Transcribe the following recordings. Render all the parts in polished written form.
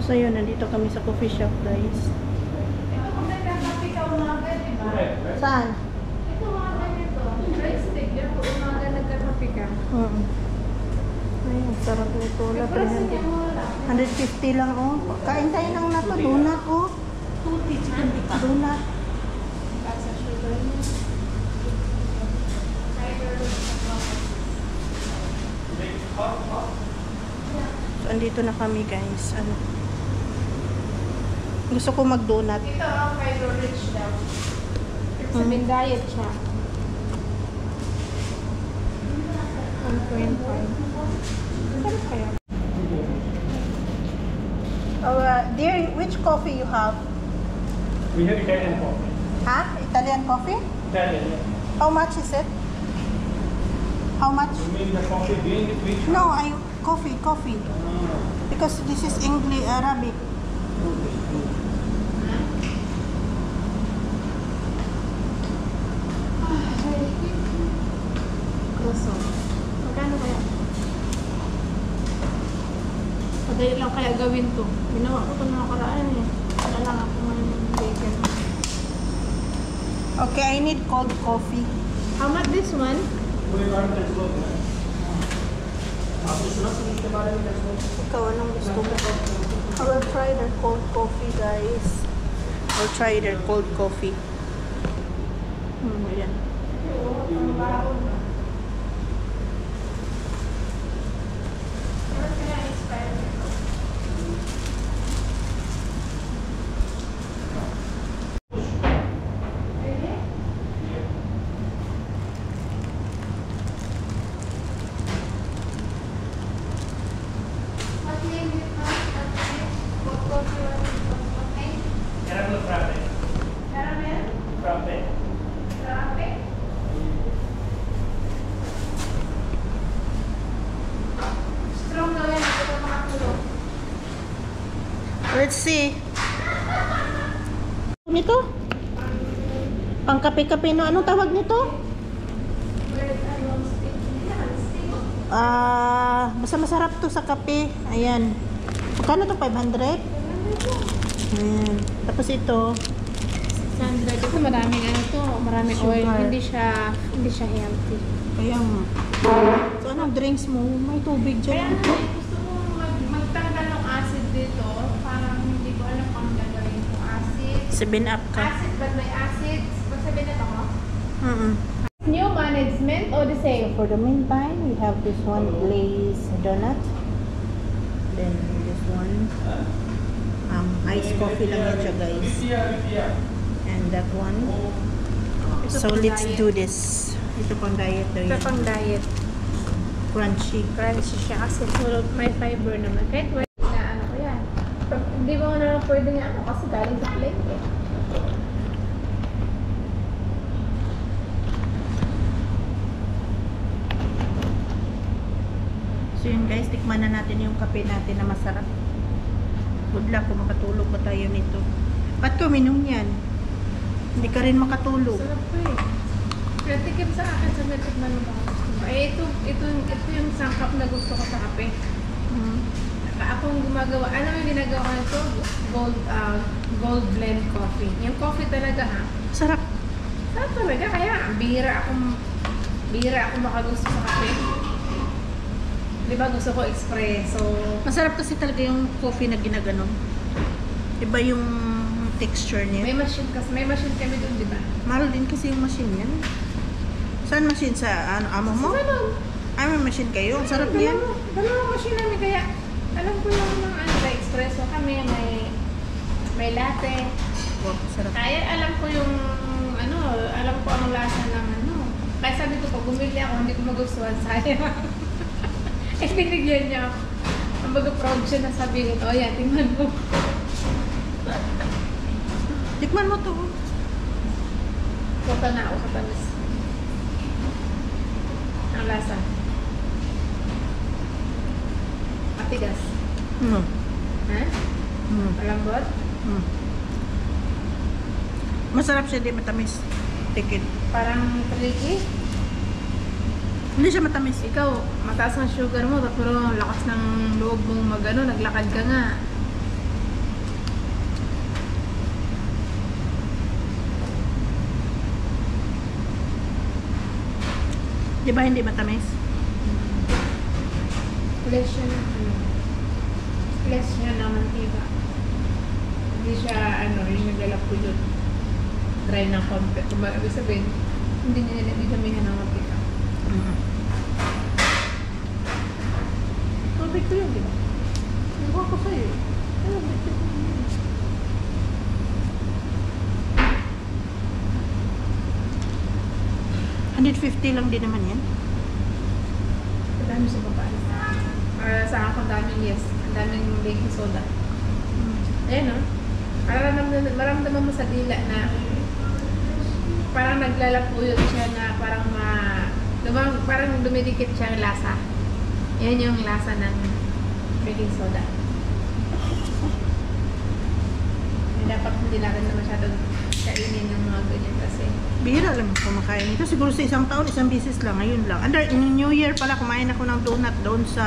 So yun, nandito kami sa coffee shop, guys. Saan? Ito mga ganito. Rice stick. Yan po umaga nagkakape ka. Ay, ang sarap nito. 150 lang, oh. Kain tayo ng nato. Donut, oh. Donut. So, andito na kami, guys. Ano? Gusto ko mag-donut. Ito ang fiber rich daw. Sabihin diet siya. 1.5. Sarap kaya. Oh, dear, which coffee you have? We have Italian coffee. Huh? Italian coffee? Italian, yeah. How much is it? How much? You mean the coffee bean with which? No, coffee. Because this is English, Arabic. Croissant. Magkano kaya? Madali lang kaya gawin to. Ginawa ko ito na nakaraan eh. Wala lang ako ng bacon. Okay, I need cold coffee. How much this one? Ikaw, anong gusto mo? I will try their cold coffee, guys. I'll try their cold coffee. Ayan. Caramel frappe. Caramel? Frappe. Frappe? Strong daw yan. Ito makatulog. Let's see. Nito? Pang kape-kape no? Anong tawag nito? Basta masarap to sa kape. Ayan. Magkano to? 500? Ayan. Tapos ito. Sandra, ito maraming ano to, maraming oil. Sugar. Hindi siya healthy. Kaya nga. So, anong drinks mo? May tubig Kaya dyan. gusto mo magtanggal ng acid dito, parang hindi ko alam kung gagawin ko acid. 7-up ka. Acid, but may acid. Magsabi na ako. Mm-mm. New management or the same? For the meantime, we have this one glazed donut. Then this one, iced coffee lang yan siya, guys. And that one. So let's do this. Ito pang diet daw Ito yan. pang diet. Crunchy. Crunchy siya kasi may fiber naman. Kahit wala na ano ko yan. Hindi mo na pwede nga ano kasi galing sa plate eh. So yun, guys, tikman na natin yung kape natin na masarap. Good luck kung makatulog pa tayo nito. Ba't ko minom yan? Hindi ka rin makatulog. Sarap ko eh. Kaya tikim sa akin sa natikman mo ba gusto mo? Eh, ito yung sangkap na gusto ko sa kape. Akong gumagawa. Ano yung ginagawa ko nito? Gold blend coffee. Yung coffee talaga ha. Sarap. Sarap talaga. Kaya bihira akong makagusto sa kape. Di ba gusto ko espresso? Masarap kasi talaga yung coffee na ginaganon. Iba yung texture niya. May machine kami doon, di ba? Mahal din kasi yung machine yan. Saan machine? Sa amo mo? Sa salon. Ay, may machine kayo. Ang sarap niyan. Dalawang machine namin kaya alam ko yung mga may espresso kami, may latte. Wow, sarap. Kaya alam ko yung alam ko ang lasa ng ano. Kaya sabi ko pag bumili ako, hindi ko magustuhan, sayang. Eh, binigyan niya ako. Ang baga proud siya na sabihin, oh yan, tingnan mo. Tikman mo to. Punta na ako sa tamis. Ang lasa. Matigas. Ha? Malambot? Masarap siya, di matamis. Tikid. Parang tricky. Hindi siya matamis. Ikaw, mataas ang sugar mo, pero lakas ng loob mong naglakad ka nga. Di ba hindi matamis? Less siya ng ano. Less siya ng mantika. Hindi siya yung naglalapulot. Dry ng konti. Kung ibig sabihin, hindi niya damihan ng mantika. Tubig ko yun, di ba? Nagawa ko sa'yo. Ano, bitin ko yun. $150 lang din naman yan. Ang dami sa babae. Sa akin, ang daming yes. Ang daming baking soda. Ayan, no? Maramdaman mo sa dila na parang naglalapuyot siya na parang dumidikit siya ang lasa. Yan yung lasa ng baking soda. Dapat hindi natin na masyadong kainin yung mga ganyan kasi Bihira lang kumakain ito. Siguro sa isang taon, isang beses lang. Ngayon lang. In New Year pala, kumain ako ng donut doon sa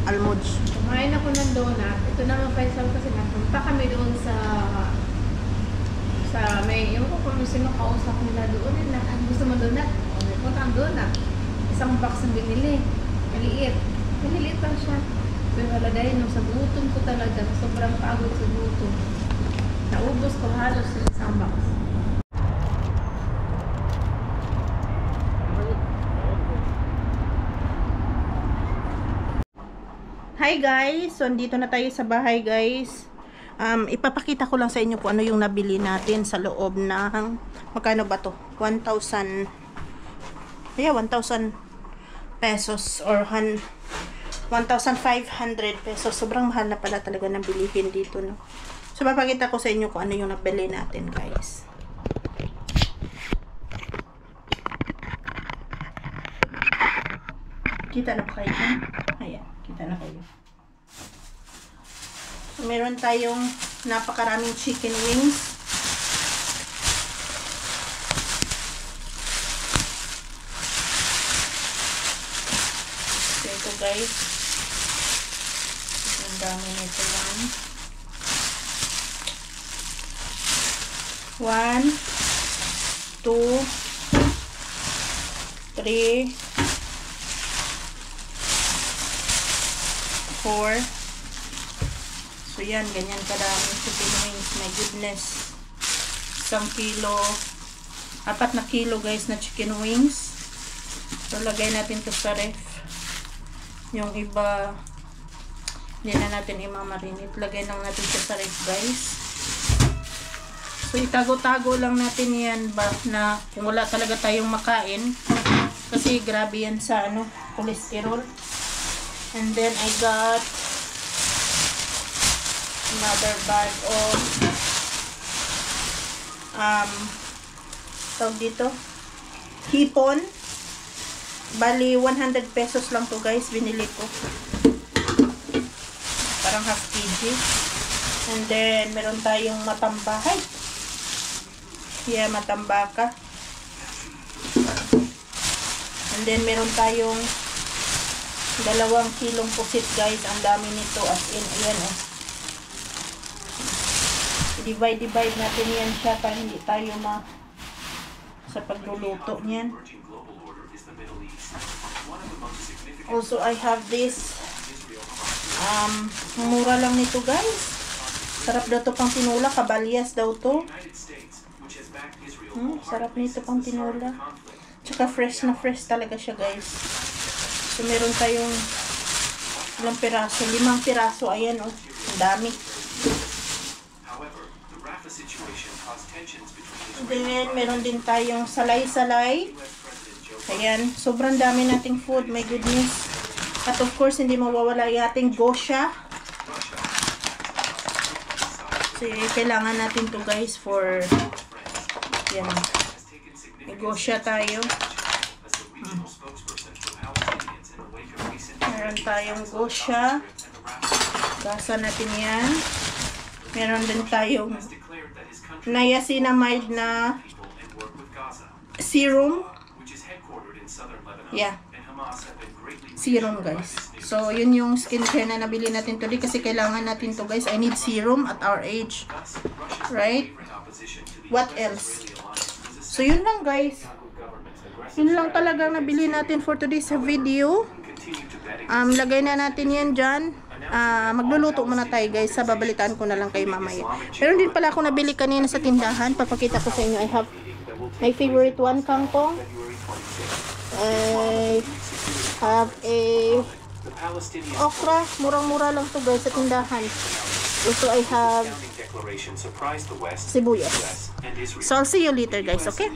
Almods. kumain ako ng donut. Ito naman paisal kasi napunta kami doon sa may yung ko kung sino kausap nila doon na gusto mo donut? O, may punta ang donut. Isang box ang binili. Maliit lang siya. Pero wala dahil sa gutom ko talaga. Sobrang pagod sa gutom. Naubos ko halos sa isang box. Hi guys! So, andito na tayo sa bahay guys. Ipapakita ko lang sa inyo kung ano yung nabili natin sa loob ng magkano ba to? 1,000 pesos or 1,500 pesos. Sobrang mahal na pala talaga ng bilihin dito, no? So, papakita ko sa inyo kung ano yung nabili natin guys. Kita na ba kayo? Ayan, kita na kayo. So, meron tayong napakaraming chicken wings. So, ito guys. Ang dami nito lang. 1, 2, 3, 4. So yan, ganyan kadaming chicken wings. My goodness. 1 kilo. 4 na kilo guys na chicken wings. So lagay natin to sa ref. Yung iba hindi na natin imamarinate. Lagay lang natin to sa ref guys. So itago-tago lang natin yan ba na kung wala talaga tayong makain. Kasi grabe yan sa cholesterol. And then I got another bag of tawag dito hipon. Bali 100 pesos lang to guys, binili ko. Parang half kg. And then meron tayong matambahay. Yeah, matambaka. And then meron tayong 2 kilong pusit guys. Ang dami nito as in, ayan divide natin yan siya para hindi tayo sa pagluluto niyan. Also, I have this mura lang nito guys. Sarap daw to pang tinula. Kabalyas daw to. Sarap nito pang tinula. Tsaka fresh na fresh talaga siya guys. So, meron tayong ilang piraso. 5 piraso. Ayan oh. Ang dami. Then, meron din tayong salay-salay. Ayan. Sobrang dami nating food. My goodness. At of course, hindi mawawala yung ating gosha. So, kailangan natin to guys for yan. May gosha tayo. Meron tayong gosha. Gasa natin yan. Meron din tayong niacinamide na serum. Yeah. Serum guys. So, yun yung skincare na nabili natin today kasi kailangan natin to guys. I need serum at our age. Right? What else? So, yun lang guys. Yun lang talagang nabili natin for today's video. Lagay na natin yan dyan. Magluluto muna tayo guys. Babalitaan ko na lang kay mamaya. Pero din pala ako nabili kanina sa tindahan. Papakita ko sa inyo. I have my favorite one, kangkong. I have a okra. Murang-mura lang to guys sa tindahan. Also I have sibuyas. So I'll see you later guys, okay?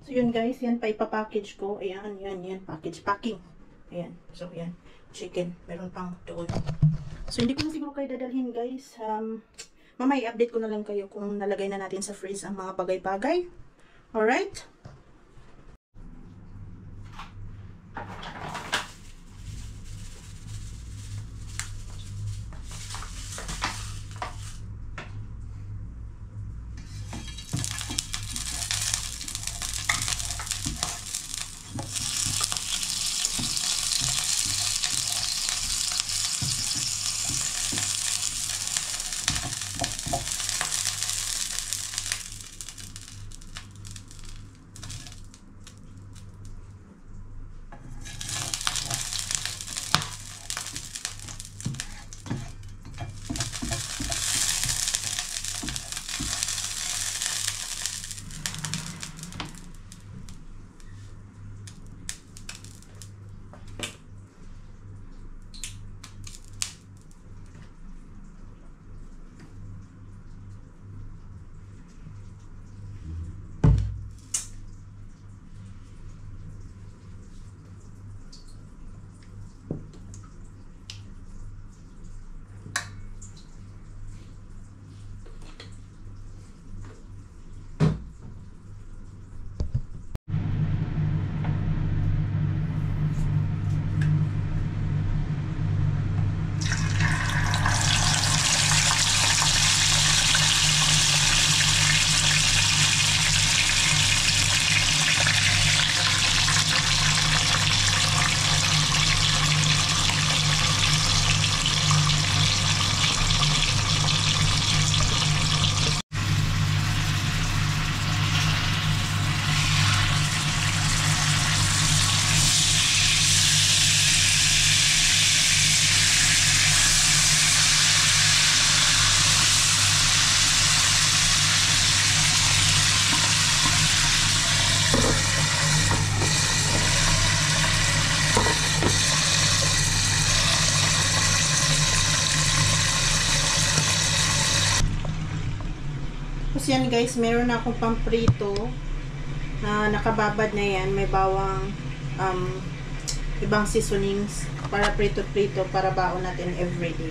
So yun guys, yan pa ipapackage ko. Ayan, yan, packing. Ayan, so yan, chicken. Meron pang doon. So hindi ko na siguro kayo dadalhin guys. Mamaya i-update ko na lang kayo kung nalagay na natin sa freeze ang mga bagay-bagay. Alright? Tapos yan guys, meron na akong pamprito na nakababad na yan. May bawang ibang seasonings para prito-prito para baon natin everyday.